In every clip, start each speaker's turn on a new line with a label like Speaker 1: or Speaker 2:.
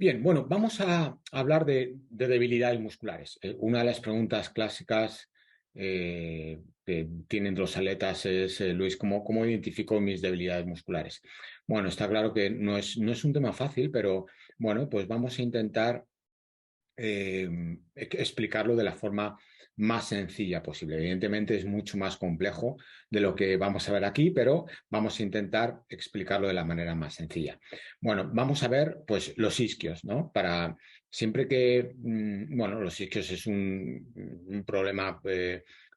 Speaker 1: Bien, bueno, vamos a hablar de debilidades musculares. Una de las preguntas clásicas que tienen los atletas es, Luis, ¿cómo identifico mis debilidades musculares? Bueno, está claro que no es un tema fácil, pero bueno, pues vamos a intentar explicarlo de la forma más sencilla posible. Evidentemente es mucho más complejo de lo que vamos a ver aquí, pero vamos a intentar explicarlo de la manera más sencilla. Bueno, vamos a ver pues los isquios, ¿no? Para siempre que, bueno, los isquios es un problema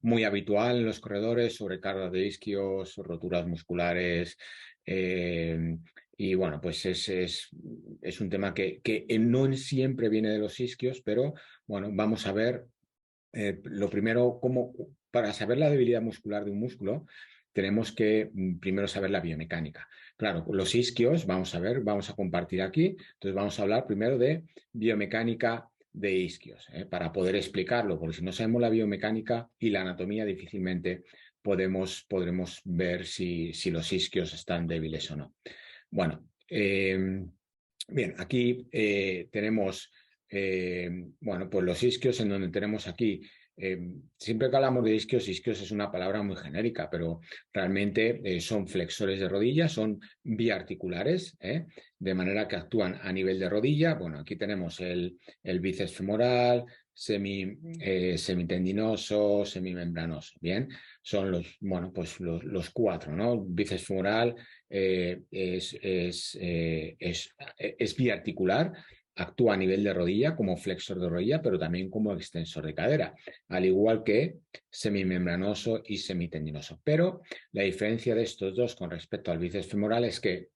Speaker 1: muy habitual en los corredores, sobrecarga de isquios, roturas musculares. Y bueno, pues es un tema que no siempre viene de los isquios, pero bueno, vamos a ver lo primero, para saber la debilidad muscular de un músculo, tenemos que primero saber la biomecánica. Claro, los isquios, vamos a compartir aquí, entonces vamos a hablar primero de biomecánica de isquios, para poder explicarlo, porque si no sabemos la biomecánica y la anatomía, difícilmente podremos ver si los isquios están débiles o no. Bueno, bien, aquí tenemos, bueno, pues los isquios en donde tenemos aquí, siempre que hablamos de isquios, isquios es una palabra muy genérica, pero realmente son flexores de rodilla, son biarticulares, de manera que actúan a nivel de rodilla. Bueno, aquí tenemos el bíceps femoral, semitendinoso, semimembranoso, bien, son bueno, pues los cuatro, ¿no? Bíceps femoral, es biarticular, actúa a nivel de rodilla como flexor de rodilla, pero también como extensor de cadera, al igual que semimembranoso y semitendinoso. Pero la diferencia de estos dos con respecto al bíceps femoral es que,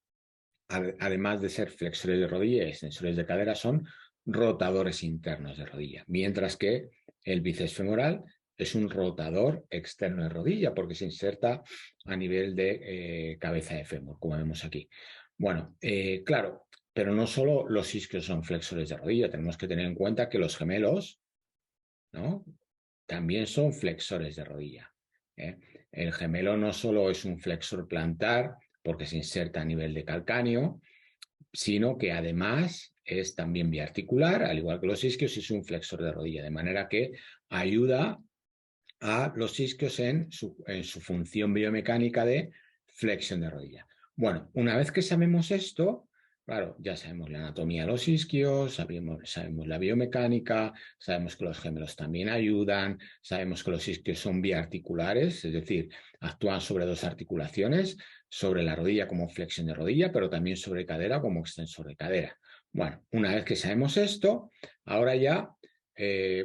Speaker 1: además de ser flexores de rodilla y extensores de cadera, son rotadores internos de rodilla, mientras que el bíceps femoral es un rotador externo de rodilla porque se inserta a nivel de cabeza de fémur, como vemos aquí. Bueno, claro, pero no solo los isquios son flexores de rodilla, tenemos que tener en cuenta que los gemelos, ¿no?, también son flexores de rodilla. ¿eh? El gemelo no solo es un flexor plantar porque se inserta a nivel de calcáneo, sino que además es también biarticular, al igual que los isquios, y es un flexor de rodilla, de manera que ayuda a los isquios en su función biomecánica de flexión de rodilla. Bueno, una vez que sabemos esto, claro, ya sabemos la anatomía de los isquios, sabemos la biomecánica, sabemos que los gemelos también ayudan, sabemos que los isquios son biarticulares, es decir, actúan sobre dos articulaciones, sobre la rodilla como flexión de rodilla, pero también sobre cadera como extensor de cadera. Bueno, una vez que sabemos esto, ahora ya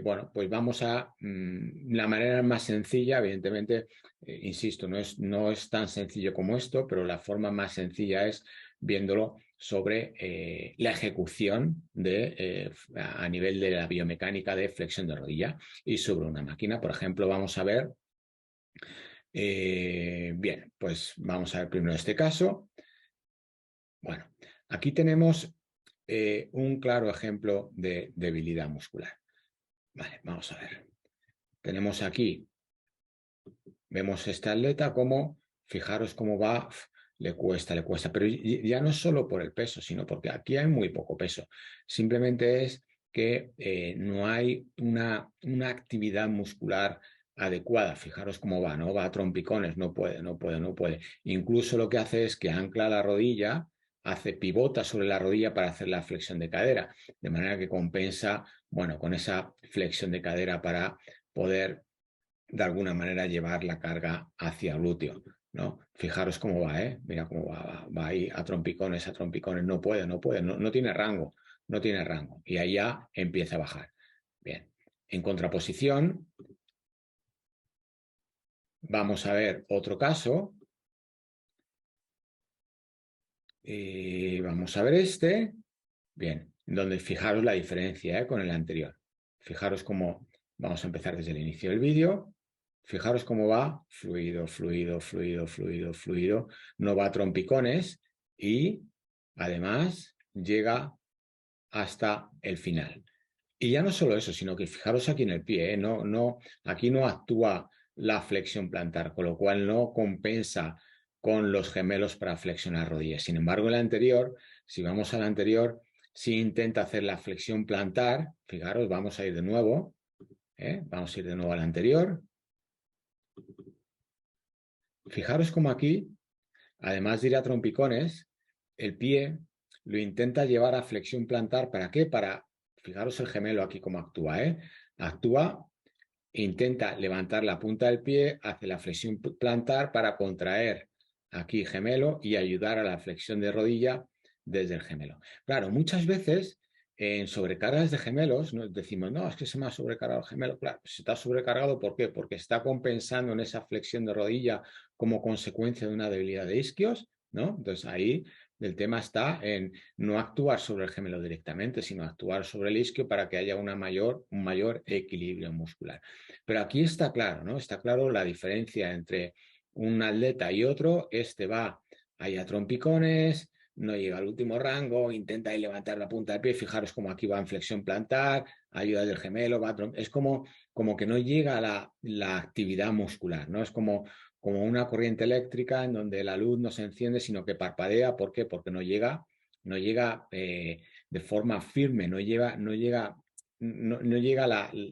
Speaker 1: bueno, pues vamos a la manera más sencilla, evidentemente, insisto, no es tan sencillo como esto, pero la forma más sencilla es viéndolo sobre la ejecución a nivel de la biomecánica de flexión de rodilla y sobre una máquina. Por ejemplo, vamos a ver, bien, pues vamos a ver primero este caso. Bueno, aquí tenemos un claro ejemplo de debilidad muscular. Vale, vamos a ver. Tenemos aquí, vemos este atleta como, fijaros cómo va, le cuesta, pero ya no es solo por el peso, sino porque aquí hay muy poco peso. Simplemente es que no hay una actividad muscular adecuada. Fijaros cómo va, ¿no? Va a trompicones, no puede. Incluso lo que hace es que ancla la rodilla, pivota sobre la rodilla para hacer la flexión de cadera, de manera que compensa, bueno, con esa flexión de cadera para poder de alguna manera llevar la carga hacia glúteo, ¿no? Fijaros cómo va, ¿eh? Mira cómo va ahí a trompicones, no puede, no tiene rango, no tiene rango. Y ahí ya empieza a bajar. Bien, en contraposición, vamos a ver otro caso. Y vamos a ver este. Bien, donde fijaros la diferencia con el anterior. Fijaros cómo, vamos a empezar desde el inicio del vídeo. Fijaros cómo va, fluido, no va a trompicones y además llega hasta el final. Y ya no solo eso, sino que fijaros aquí en el pie, aquí no actúa la flexión plantar, con lo cual no compensa con los gemelos para flexionar rodillas. Sin embargo, el anterior, si vamos al anterior, Si intenta hacer la flexión plantar, fijaros, vamos a ir de nuevo, vamos a ir de nuevo al anterior. Fijaros como aquí, además de ir a trompicones, el pie lo intenta llevar a flexión plantar. ¿Para qué? Fijaros el gemelo aquí cómo actúa, Actúa, intenta levantar la punta del pie, hace la flexión plantar para contraer aquí gemelo y ayudar a la flexión de rodilla desde el gemelo. Claro, muchas veces en sobrecargas de gemelos nos decimos, no, es que se me ha sobrecargado el gemelo. Claro, se está sobrecargado, ¿por qué? Porque está compensando en esa flexión de rodilla como consecuencia de una debilidad de isquios, ¿no? Entonces ahí el tema está en no actuar sobre el gemelo directamente, sino actuar sobre el isquio para que haya un mayor equilibrio muscular. Pero aquí está claro, ¿no? Está claro la diferencia entre un atleta y otro. Este va ahí a trompicones, no llega al último rango, intenta ahí levantar la punta del pie. Fijaros como aquí va en flexión plantar, ayuda del gemelo, es como que no llega a la actividad muscular, ¿no? Es como una corriente eléctrica en donde la luz no se enciende, sino que parpadea. ¿Por qué? Porque no llega de forma firme, no llega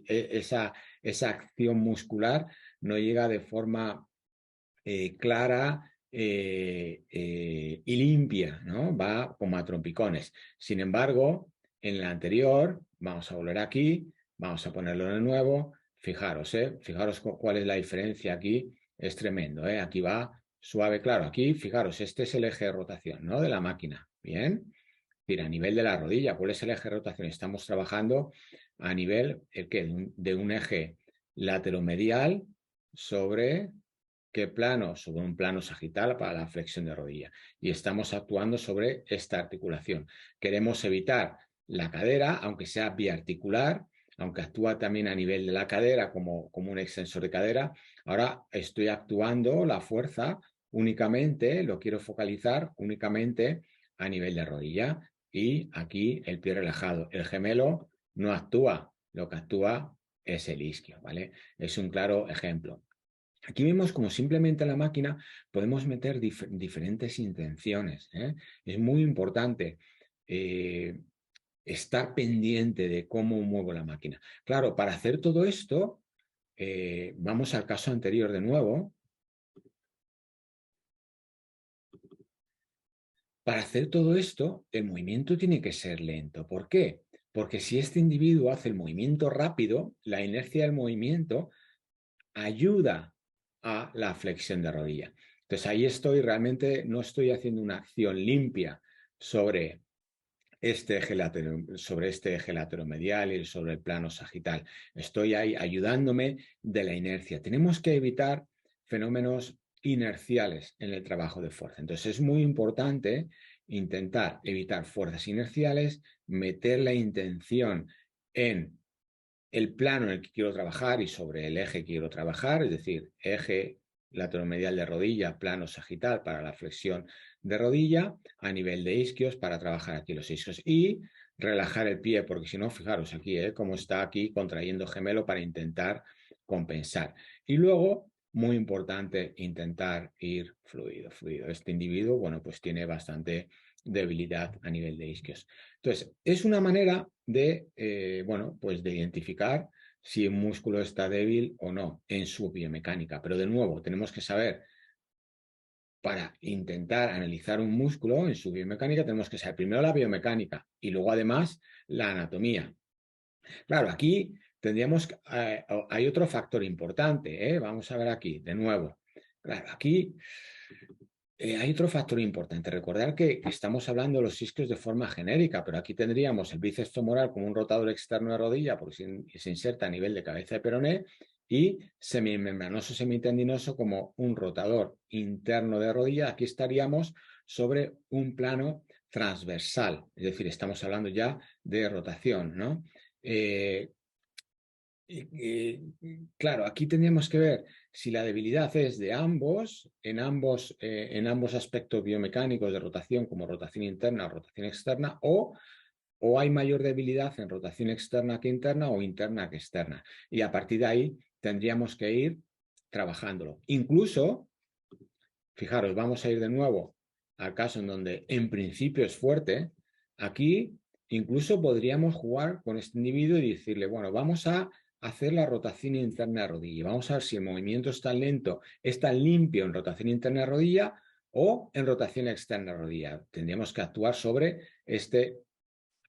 Speaker 1: esa acción muscular, no llega de forma clara y limpia, ¿no? Va como a trompicones. Sin embargo, en la anterior, vamos a volver aquí, vamos a ponerlo de nuevo. Fijaros, fijaros cuál es la diferencia aquí. Es tremendo, Aquí va suave, claro. Aquí, fijaros, este es el eje de rotación, ¿no? De la máquina. Bien. A nivel de la rodilla, ¿cuál es el eje de rotación? Estamos trabajando a nivel de un eje lateromedial sobre ¿qué plano? Sobre un plano sagital para la flexión de rodilla. Y estamos actuando sobre esta articulación. Queremos evitar la cadera, aunque sea biarticular, aunque actúa también a nivel de la cadera como un extensor de cadera. Ahora estoy actuando la fuerza únicamente, lo quiero focalizar únicamente a nivel de rodilla. Y aquí el pie relajado. El gemelo no actúa, lo que actúa es el isquio, ¿vale? Es un claro ejemplo. Aquí vemos como simplemente en la máquina podemos meter diferentes intenciones. Es muy importante estar pendiente de cómo muevo la máquina. Claro, para hacer todo esto, vamos al caso anterior de nuevo. Para hacer todo esto, el movimiento tiene que ser lento. ¿Por qué? Porque si este individuo hace el movimiento rápido, la inercia del movimiento ayuda a la flexión de rodilla. Entonces ahí realmente no estoy haciendo una acción limpia sobre este eje lateromedial y sobre el plano sagital. Estoy ahí ayudándome de la inercia. Tenemos que evitar fenómenos inerciales en el trabajo de fuerza. Entonces es muy importante intentar evitar fuerzas inerciales, meter la intención en el plano en el que quiero trabajar y sobre el eje que quiero trabajar, es decir, eje lateromedial de rodilla, plano sagital para la flexión de rodilla, a nivel de isquios para trabajar aquí los isquios y relajar el pie, porque si no, fijaros aquí, cómo está aquí contrayendo gemelo para intentar compensar. Y luego, muy importante, intentar ir fluido. Este individuo, bueno, pues tiene bastante debilidad a nivel de isquios. Entonces, es una manera de, bueno, pues de identificar si un músculo está débil o no en su biomecánica. Pero de nuevo, tenemos que saber, para intentar analizar un músculo en su biomecánica, tenemos que saber primero la biomecánica y luego además la anatomía. Claro, aquí hay otro factor importante, Vamos a ver aquí, de nuevo. Claro, aquí hay otro factor importante. Recordar que estamos hablando de los isquios de forma genérica, pero aquí tendríamos el bíceps femoral como un rotador externo de rodilla, porque se inserta a nivel de cabeza de peroné, y semimembranoso semitendinoso como un rotador interno de rodilla. Aquí estaríamos sobre un plano transversal, es decir, estamos hablando ya de rotación, ¿no? Claro, aquí tendríamos que ver si la debilidad es de ambos, en ambos aspectos biomecánicos de rotación, como rotación interna o rotación externa, o hay mayor debilidad en rotación externa que interna o interna que externa. Y a partir de ahí tendríamos que ir trabajándolo. Incluso, fijaros, vamos a ir de nuevo al caso en donde en principio es fuerte. Aquí incluso podríamos jugar con este individuo y decirle, bueno, vamos a hacer la rotación interna de rodilla. Vamos a ver si el movimiento es tan lento, es tan limpio en rotación interna de rodilla o en rotación externa de rodilla. Tendríamos que actuar sobre este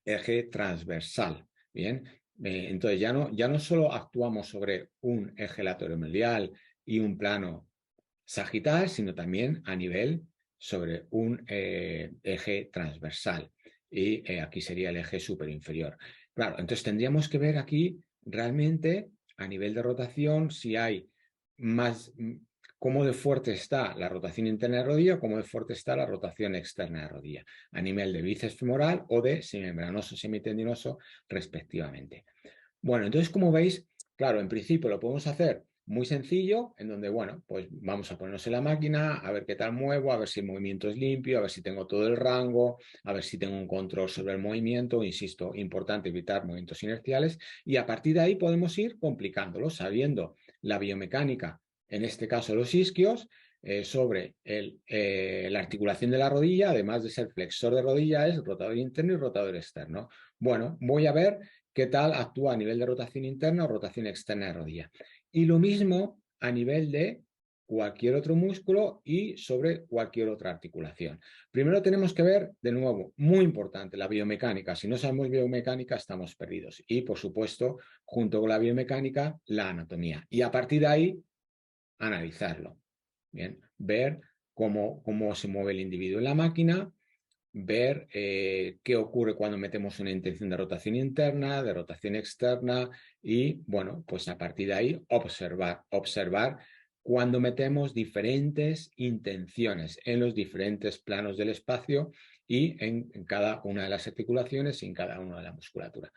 Speaker 1: eje transversal. Bien, entonces ya no solo actuamos sobre un eje lateromedial y un plano sagital, sino también a nivel sobre un eje transversal. Y aquí sería el eje superinferior. Claro, entonces tendríamos que ver aquí realmente a nivel de rotación si hay más, cómo de fuerte está la rotación interna de rodilla, cómo de fuerte está la rotación externa de rodilla, a nivel de bíceps femoral o de semimembranoso, semitendinoso, respectivamente. Bueno, entonces, como veis, claro, en principio lo podemos hacer muy sencillo, en donde, bueno, pues vamos a ponernos en la máquina, a ver qué tal muevo, a ver si el movimiento es limpio, a ver si tengo todo el rango, a ver si tengo un control sobre el movimiento, insisto, importante evitar movimientos inerciales, y a partir de ahí podemos ir complicándolo, sabiendo la biomecánica, en este caso los isquios, sobre la articulación de la rodilla, además de ser flexor de rodilla, es rotador interno y rotador externo. Bueno, voy a ver qué tal actúa a nivel de rotación interna o rotación externa de rodilla. Y lo mismo a nivel de cualquier otro músculo y sobre cualquier otra articulación. Primero tenemos que ver, de nuevo, muy importante, la biomecánica. Si no sabemos biomecánica, estamos perdidos. Y, por supuesto, junto con la biomecánica, la anatomía. Y a partir de ahí, analizarlo. Bien, ver cómo se mueve el individuo en la máquina, ver qué ocurre cuando metemos una intención de rotación interna, de rotación externa y, bueno, pues a partir de ahí observar cuando metemos diferentes intenciones en los diferentes planos del espacio y en cada una de las articulaciones y en cada una de la musculatura.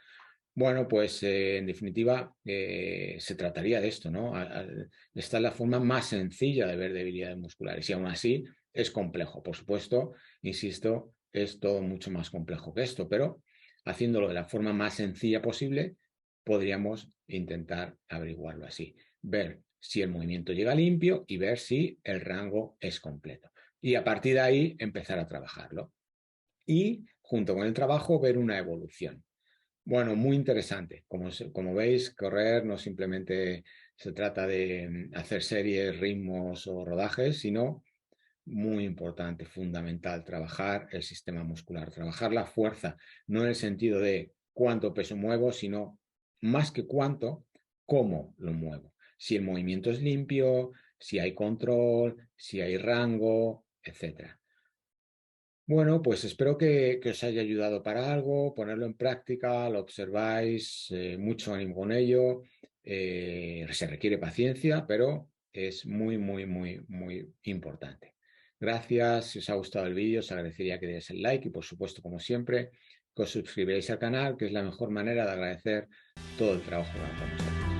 Speaker 1: Bueno, pues en definitiva se trataría de esto, ¿no? Esta es la forma más sencilla de ver debilidades musculares y aún así es complejo. Por supuesto, insisto, es todo mucho más complejo que esto, pero haciéndolo de la forma más sencilla posible, podríamos intentar averiguarlo así. Ver si el movimiento llega limpio y ver si el rango es completo. Y a partir de ahí empezar a trabajarlo. Y junto con el trabajo ver una evolución. Bueno, muy interesante. Como veis, correr no simplemente se trata de hacer series, ritmos o rodajes, sino muy importante, fundamental, trabajar el sistema muscular, trabajar la fuerza, no en el sentido de cuánto peso muevo, sino más que cuánto, cómo lo muevo. Si el movimiento es limpio, si hay control, si hay rango, etcétera. Bueno, pues espero que os haya ayudado para algo, ponerlo en práctica, lo observáis, mucho ánimo con ello. Se requiere paciencia, pero es muy, muy, muy, muy importante. Gracias, si os ha gustado el vídeo, os agradecería que deis el like y, por supuesto, como siempre, que os suscribáis al canal, que es la mejor manera de agradecer todo el trabajo que hacemos.